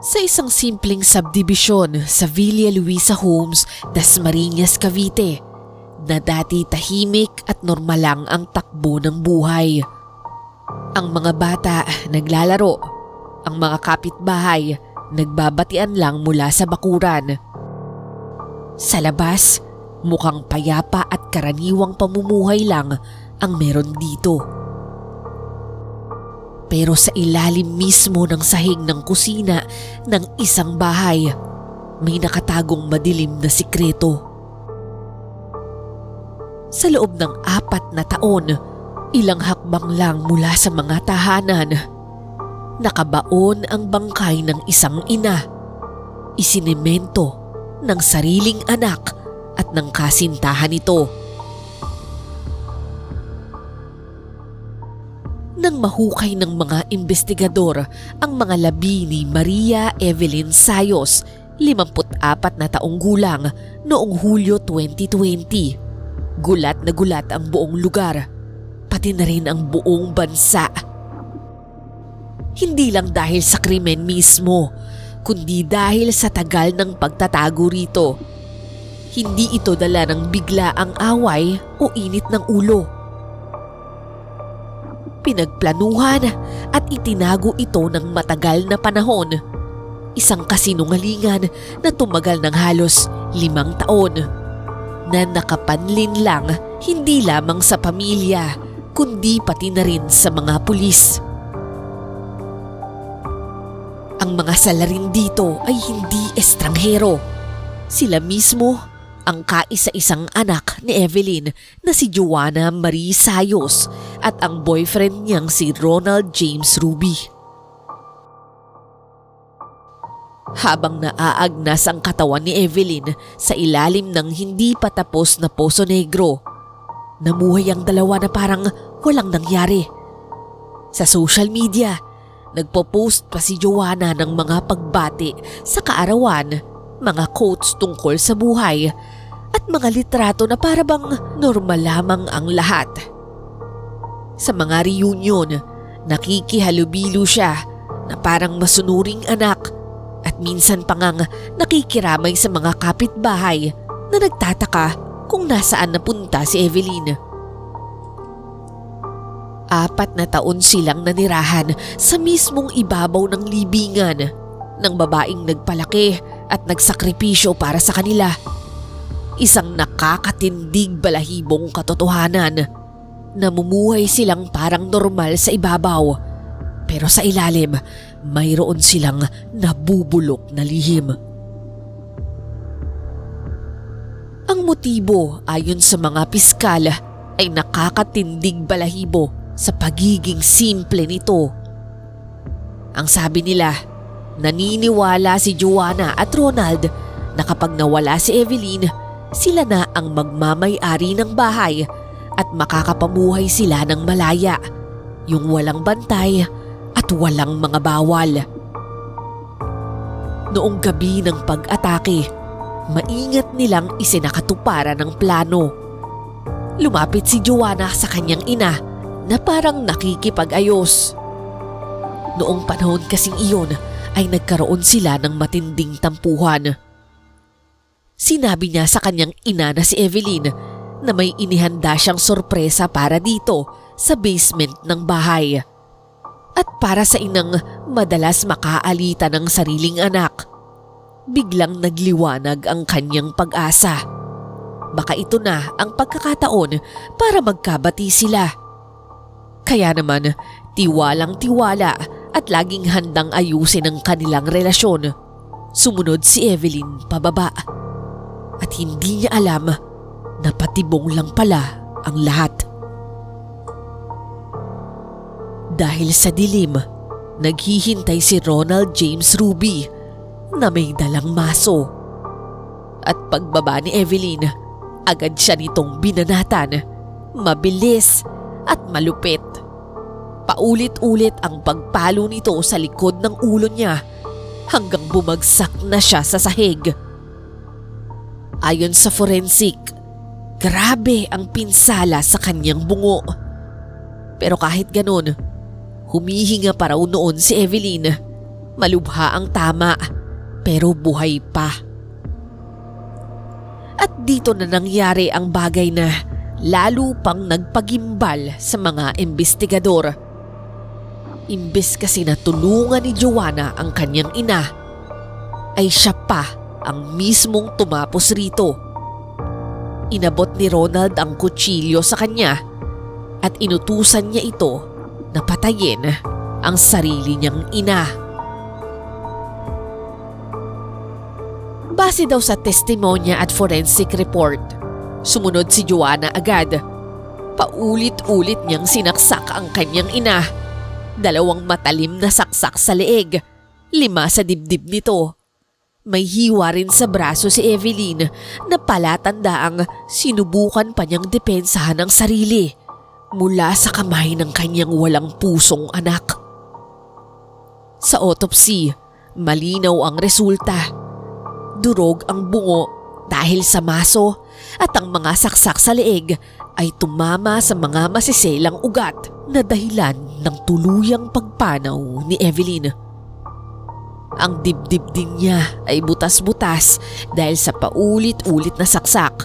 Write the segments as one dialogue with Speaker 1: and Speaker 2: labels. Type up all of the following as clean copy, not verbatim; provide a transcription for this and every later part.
Speaker 1: Sa isang simpleng subdivision sa Villa Luisa Homes, Dasmariñas, Cavite, na dati tahimik at normal lang ang takbo ng buhay. Ang mga bata naglalaro, ang mga kapitbahay nagbabatian lang mula sa bakuran. Sa labas, mukhang payapa at karaniwang pamumuhay lang ang meron dito. Pero sa ilalim mismo ng sahig ng kusina ng isang bahay, may nakatagong madilim na sikreto. Sa loob ng 4 na taon, ilang hakbang lang mula sa mga tahanan, nakabaon ang bangkay ng isang ina, isinemento ng sariling anak at ng kasintahan nito. Nang mahukay ng mga investigador ang mga labi ni Maria Evelyn Sayos, 54 na taong gulang, noong Hulyo 2020, gulat na gulat ang buong lugar, pati na rin ang buong bansa. Hindi lang dahil sa krimen mismo, kundi dahil sa tagal ng pagtatago rito. Hindi ito dala ng biglaang away o init ng ulo. Pinagplanuhan at itinago ito ng matagal na panahon. Isang kasinungalingan na tumagal ng halos 5 taon, na nakapanlin lang hindi lamang sa pamilya, kundi pati na rin sa mga pulis. Ang mga salarin dito ay hindi estranghero. Sila mismo ang kaisa-isang anak ni Evelyn na si Joanna Marie Sayos at ang boyfriend niyang si Ronald James Ruby. Habang naaagnas ang katawan ni Evelyn sa ilalim ng hindi pa tapos na Poso Negro, namuhay ang dalawa na parang walang nangyari. Sa social media, nagpo-post pa si Joanna ng mga pagbati sa kaarawan, mga quotes tungkol sa buhay, at mga litrato na parabang normal lamang ang lahat. Sa mga reunion, nakikihalubilo siya na parang masunuring anak, at minsan pa ngang nakikiramay sa mga kapitbahay na nagtataka kung nasaan napunta si Evelyn. 4 na taon silang nanirahan sa mismong ibabaw ng libingan ng babaeng nagpalaki at nagsakripisyo para sa kanila. Isang nakakatindig balahibong katotohanan. Namumuhay silang parang normal sa ibabaw, pero sa ilalim mayroon silang nabubulok na lihim. Ang motibo ayon sa mga piskal ay nakakatindig balahibo sa pagiging simple nito. Ang sabi nila, naniniwala si Joanna at Ronald na kapag nawala si Evelyn, sila na ang magmamay-ari ng bahay at makakapamuhay sila ng malaya, yung walang bantay at walang mga bawal. Noong gabi ng pag-atake, maingat nilang isinakatuparan ng plano. Lumapit si Joanna sa kanyang ina na parang nakikipag-ayos. Noong panahon kasing iyon ay nagkaroon sila ng matinding tampuhan. Sinabi niya sa kanyang ina na si Evelyn na may inihanda siyang sorpresa para dito sa basement ng bahay. At para sa inang madalas makaalita ng sariling anak, biglang nagliwanag ang kanyang pag-asa. Baka ito na ang pagkakataon para magkabati sila. Kaya naman, tiwalang-tiwala at laging handang ayusin ang kanilang relasyon, sumunod si Evelyn pababa. At hindi niya alam na patibong lang pala ang lahat. Dahil sa dilim, naghihintay si Ronald James Ruby na may dalang maso. At pagbaba ni Evelyn, agad siya nitong binanatan, mabilis at malupit. Paulit-ulit ang pagpalo nito sa likod ng ulo niya hanggang bumagsak na siya sa sahig. Ayon sa forensic, grabe ang pinsala sa kanyang bungo. Pero kahit ganon, humihinga pa raw noon si Evelyn Malubha ang tama, pero buhay pa. At dito na nangyari ang bagay na lalo pang nagpagimbal sa mga investigador. Imbes kasi na tulungan ni Joanna ang kanyang ina, ay siya pa ang mismong tumapos rito. Inabot ni Ronald ang kutsilyo sa kanya at inutusan niya ito na patayin ang sarili niyang ina. Base daw sa testimonya at forensic report, sumunod si Joanna agad. Paulit-ulit niyang sinaksak ang kanyang ina. 2 matalim na saksak sa leeg, 5 sa dibdib nito. May hiwa rin sa braso si Evelyn na palatandaang sinubukan pa niyang depensahan ang sarili mula sa kamay ng kanyang walang pusong anak. Sa autopsy, malinaw ang resulta. Durog ang bungo dahil sa maso at ang mga saksak sa leeg ay tumama sa mga masiselang ugat na dahilan ng tuluyang pagpanaw ni Evelyn. Ang dibdib din niya ay butas-butas dahil sa paulit-ulit na saksak.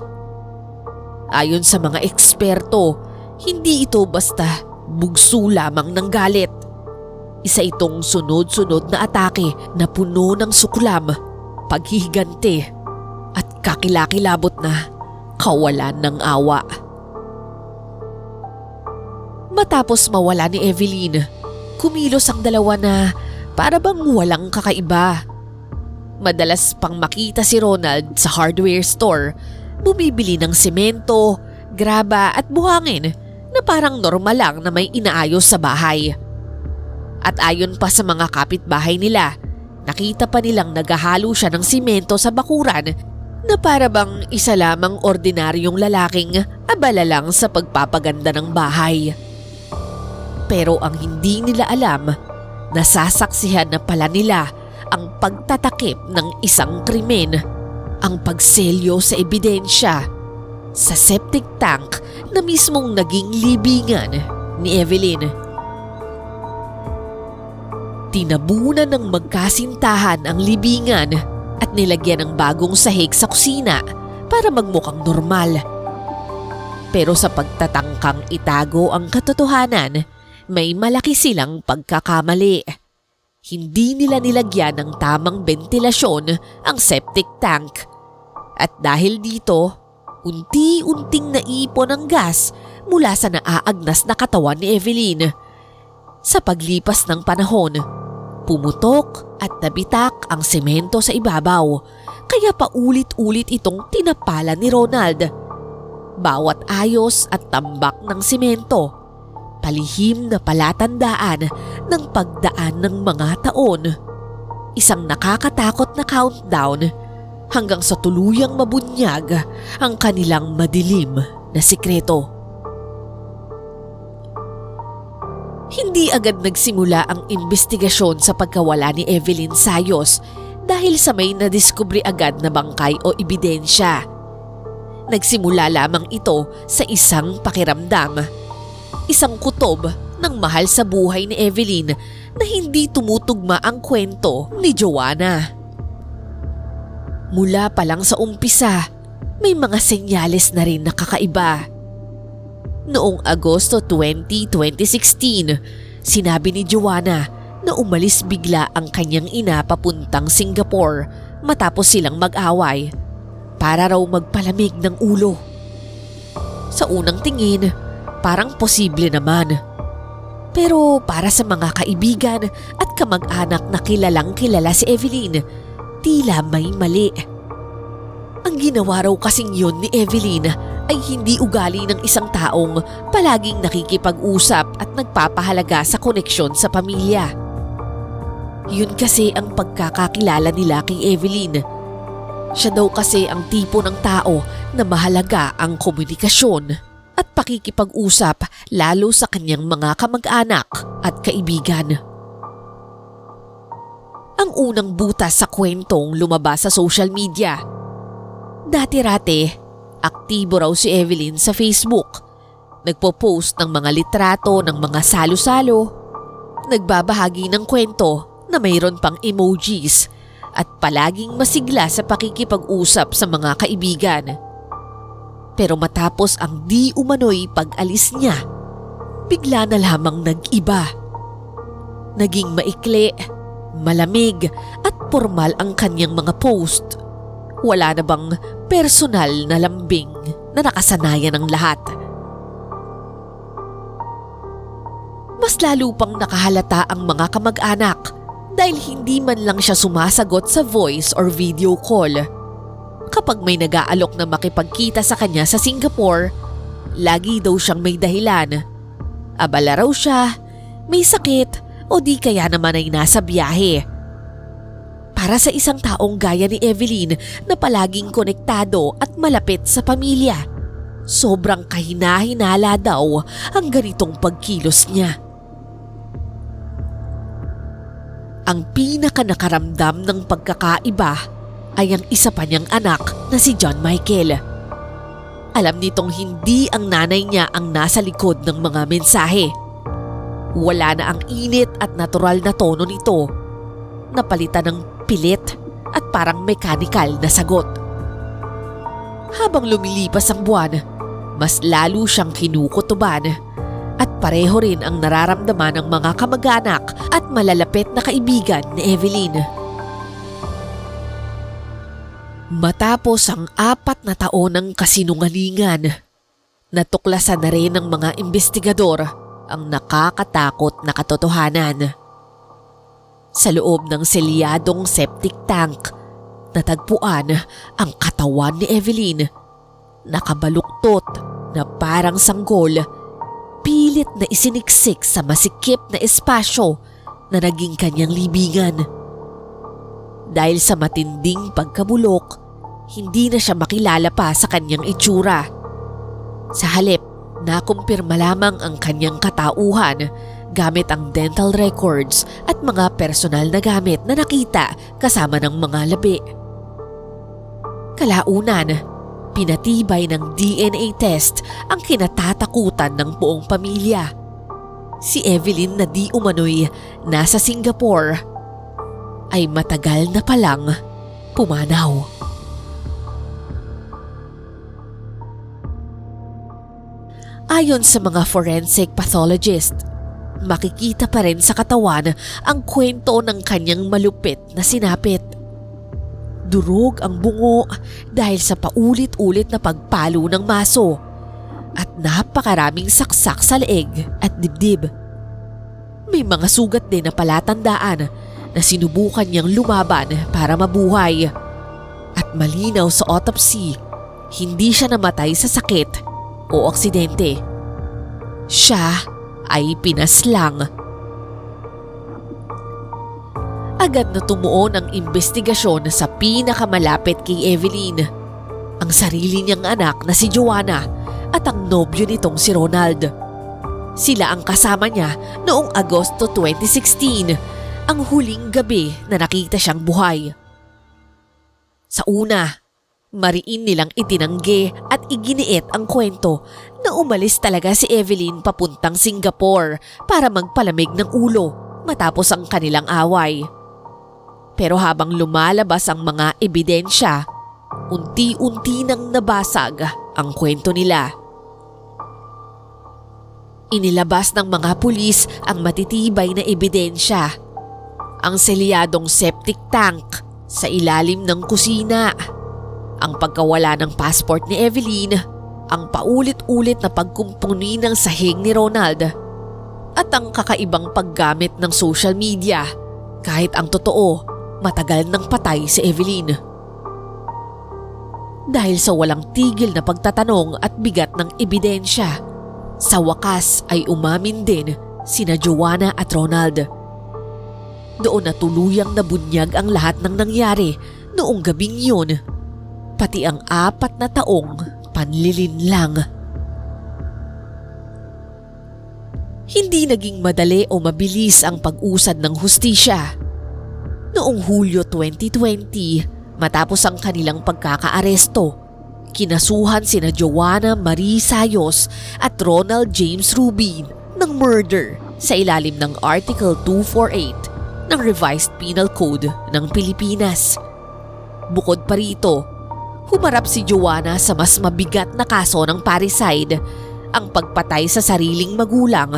Speaker 1: Ayon sa mga eksperto, hindi ito basta bugso lamang ng galit. Isa itong sunod-sunod na atake na puno ng suklam, paghihigante at kakilakilabot na kawalan ng awa. Matapos mawala ni Evelyn, kumilos ang dalawa na para bang walang kakaiba. Madalas pang makita si Ronald sa hardware store, bumibili ng semento, graba at buhangin na parang normal lang na may inaayos sa bahay. At ayon pa sa mga kapitbahay nila, nakita pa nilang naghahalo siya ng simento sa bakuran na para bang isa lamang ordinaryong lalaking abala lang sa pagpapaganda ng bahay. Pero ang hindi nila alam, nasasaksihan na pala nila ang pagtatakip ng isang krimen, ang pagselyo sa ebidensya sa septic tank na mismong naging libingan ni Evelyn. Tinabunan ng magkasintahan ang libingan at nilagyan ng bagong sahig sa kusina para magmukhang normal. Pero sa pagtatangkang itago ang katotohanan, may malaki silang pagkakamali. Hindi nila nilagyan ng tamang ventilasyon ang septic tank. At dahil dito, unti-unting naipon ang gas mula sa naaagnas na katawan ni Evelyn. Sa paglipas ng panahon, pumutok at nabitak ang semento sa ibabaw, kaya paulit-ulit itong tinapalan ni Ronald. Bawat ayos at tambak ng semento, palihim na palatandaan ng pagdaan ng mga taon. Isang nakakatakot na countdown hanggang sa tuluyang mabunyag ang kanilang madilim na sikreto. Hindi agad nagsimula ang investigasyon sa pagkawala ni Evelyn Sayos dahil sa may nadiskubre agad na bangkay o ebidensya. Nagsimula lamang ito sa isang pakiramdam. Isang kutob ng mahal sa buhay ni Evelyn na hindi tumutugma ang kwento ni Joanna. Mula pa lang sa umpisa, may mga senyales na rin na kakaiba. Noong Agosto 20, 2016, sinabi ni Joanna na umalis bigla ang kanyang ina papuntang Singapore matapos silang mag-away para raw magpalamig ng ulo. Sa unang tingin, parang posible naman. Pero para sa mga kaibigan at kamag-anak na kilalang kilala si Evelyn, tila may mali. Ang ginawa raw kasing yun ni Evelyn ay hindi ugali ng isang taong palaging nakikipag-usap at nagpapahalaga sa koneksyon sa pamilya. Yun kasi ang pagkakakilala nila kay Evelyn. Siya daw kasi ang tipo ng tao na mahalaga ang komunikasyon at pakikipag-usap lalo sa kanyang mga kamag-anak at kaibigan. Ang unang butas sa kwentong lumabas sa social media. Dati-rati, aktibo raw si Evelyn sa Facebook. Nagpo-post ng mga litrato ng mga salo-salo. Nagbabahagi ng kwento na mayroon pang emojis at palaging masigla sa pakikipag-usap sa mga kaibigan. Pero matapos ang di umano'y pag-alis niya, bigla na lamang nag-iba. Naging maikli, malamig at formal ang kanyang mga post. Wala na bang personal na lambing na nakasanayan ng lahat. Mas lalo pang nakahalata ang mga kamag-anak dahil hindi man lang siya sumasagot sa voice or video call. Kapag may nag-aalok na makipagkita sa kanya sa Singapore, lagi daw siyang may dahilan. Abala raw siya, may sakit o di kaya naman ay nasa biyahe. Para sa isang taong gaya ni Evelyn na palaging konektado at malapit sa pamilya, sobrang kahina-hinala daw ang ganitong pagkilos niya. Ang pinaka-nakaramdam ng pagkakaiba ay ang isa pa niyang anak na si John Michael. Alam nitong hindi ang nanay niya ang nasa likod ng mga mensahe. Wala na ang init at natural na tono nito. Napalitan ng pilit at parang mechanical na sagot. Habang lumilipas ang buwan, mas lalo siyang kinukutuban at pareho rin ang nararamdaman ng mga kamag-anak at malalapit na kaibigan ni Evelyn. Matapos ang 4 na taon ng kasinungalingan, natuklasan na rin ng mga investigador ang nakakatakot na katotohanan. Sa loob ng selyadong septic tank, natagpuan ang katawan ni Evelyn. Nakabaluktot na parang sanggol, pilit na isiniksik sa masikip na espasyo na naging kanyang libingan. Dahil sa matinding pagkabulok, hindi na siya makilala pa sa kanyang itsura. Sa halip, nakumpirma lamang ang kanyang katauhan gamit ang dental records at mga personal na gamit na nakita kasama ng mga labi. Kalaunan, pinatibay ng DNA test ang kinatatakutan ng buong pamilya. Si Evelyn na di umano'y nasa Singapore ay matagal na palang pumanaw. Ayon sa mga forensic pathologist, makikita pa rin sa katawan ang kwento ng kanyang malupit na sinapit. Durog ang bungo dahil sa paulit-ulit na pagpalo ng maso at napakaraming saksak sa leeg at dibdib. May mga sugat din na palatandaan na sinubukan niyang lumaban para mabuhay. At malinaw sa autopsy, hindi siya namatay sa sakit o aksidente. Siya ay pinaslang. Agad na tumuon ang investigasyon sa pinakamalapit kay Evelyn, ang sarili niyang anak na si Joanna at ang nobyo nitong si Ronald. Sila ang kasama niya noong Agosto 2016, ang huling gabi na nakita siyang buhay. Sa una, mariin nilang itinanggi at iginiit ang kwento na umalis talaga si Evelyn papuntang Singapore para magpalamig ng ulo matapos ang kanilang away. Pero habang lumalabas ang mga ebidensya, unti-unti nang nabasag ang kwento nila. Inilabas ng mga pulis ang matitibay na ebidensya. Ang selyadong septic tank sa ilalim ng kusina, ang pagkawala ng passport ni Evelyn, ang paulit-ulit na pagkumpuni ng sahig ni Ronald, at ang kakaibang paggamit ng social media kahit ang totoo, matagal nang patay si Evelyn. Dahil sa walang tigil na pagtatanong at bigat ng ebidensya, sa wakas ay umamin din sina Joanna at Ronald. Doon na tuluyang nabunyag ang lahat ng nangyari noong gabing yun, pati ang 4 na taong panlilinlang. Hindi naging madali o mabilis ang pag-usad ng hustisya. Noong Hulyo 2020, matapos ang kanilang pagkakaaresto, kinasuhan sina Joanna Marie Sayos at Ronald James Rubin ng murder sa ilalim ng Article 248 ng Revised Penal Code ng Pilipinas. Bukod pa rito, humarap si Joanna sa mas mabigat na kaso ng parricide, ang pagpatay sa sariling magulang,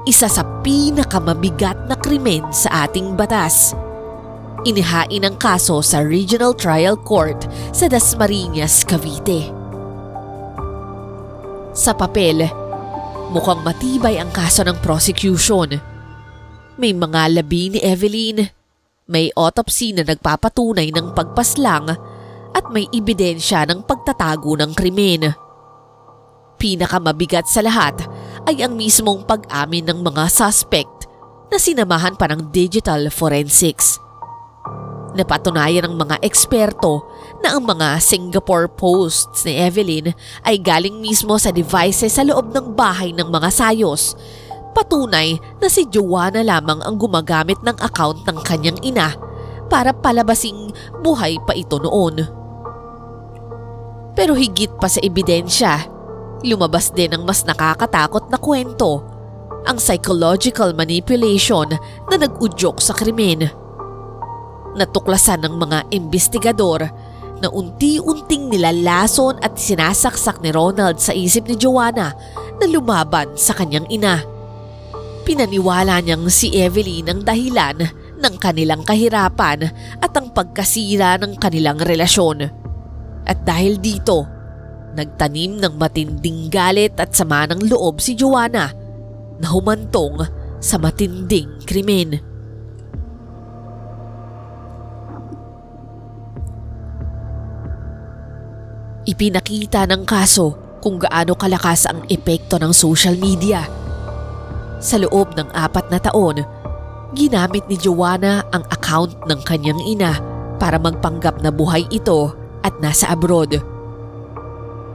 Speaker 1: isa sa pinakamabigat na krimen sa ating batas. Inihain ang kaso sa Regional Trial Court sa Dasmariñas, Cavite. Sa papel, mukhang matibay ang kaso ng prosecution. May mga labi ni Evelyn, may autopsy na nagpapatunay ng pagpaslang at may ebidensya ng pagtatago ng krimen. Pinakamabigat sa lahat ay ang mismong pag-amin ng mga suspect na sinamahan pa ng digital forensics. Napatunayan ng mga eksperto na ang mga Singapore posts ni Evelyn ay galing mismo sa devices sa loob ng bahay ng mga sayos. Patunay na si Joanna lamang ang gumagamit ng account ng kanyang ina para palabasing buhay pa ito noon. Pero higit pa sa ebidensya, lumabas din ang mas nakakatakot na kwento, ang psychological manipulation na nag-udyok sa krimen. Natuklasan ng mga investigador na unti-unting nilalason at sinasaksak ni Ronald sa isip ni Joanna na lumaban sa kanyang ina. Pinaniwala niyang si Evelyn ang dahilan ng kanilang kahirapan at ang pagkasira ng kanilang relasyon. At dahil dito, nagtanim ng matinding galit at sama ng loob si Joanna na humantong sa matinding krimen. Ipinakita ng kaso kung gaano kalakas ang epekto ng social media. Sa loob ng 4 na taon, ginamit ni Joanna ang account ng kanyang ina para magpanggap na buhay ito at nasa abroad.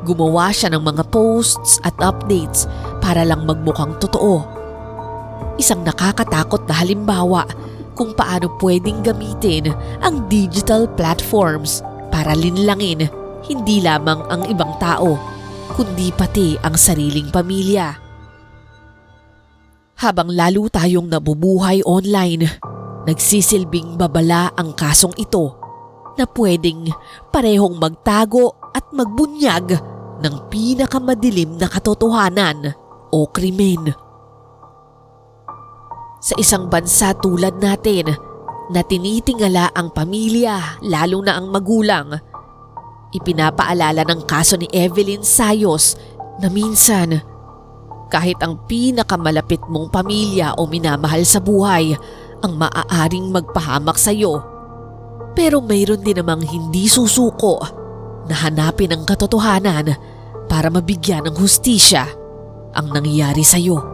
Speaker 1: Gumawa siya ng mga posts at updates para lang magmukhang totoo. Isang nakakatakot na halimbawa kung paano pwedeng gamitin ang digital platforms para linlangin hindi lamang ang ibang tao, kundi pati ang sariling pamilya. Habang lalo tayong nabubuhay online, nagsisilbing babala ang kasong ito na pwedeng parehong magtago at magbunyag ng pinakamadilim na katotohanan o krimen. Sa isang bansa tulad natin na tinitingala ang pamilya, lalo na ang magulang, ipinapaalala ng kaso ni Evelyn Sayos na minsan, kahit ang pinakamalapit mong pamilya o minamahal sa buhay ang maaaring magpahamak sa iyo, pero mayroon din namang hindi susuko na hanapin ang katotohanan para mabigyan ng hustisya ang nangyayari sa iyo.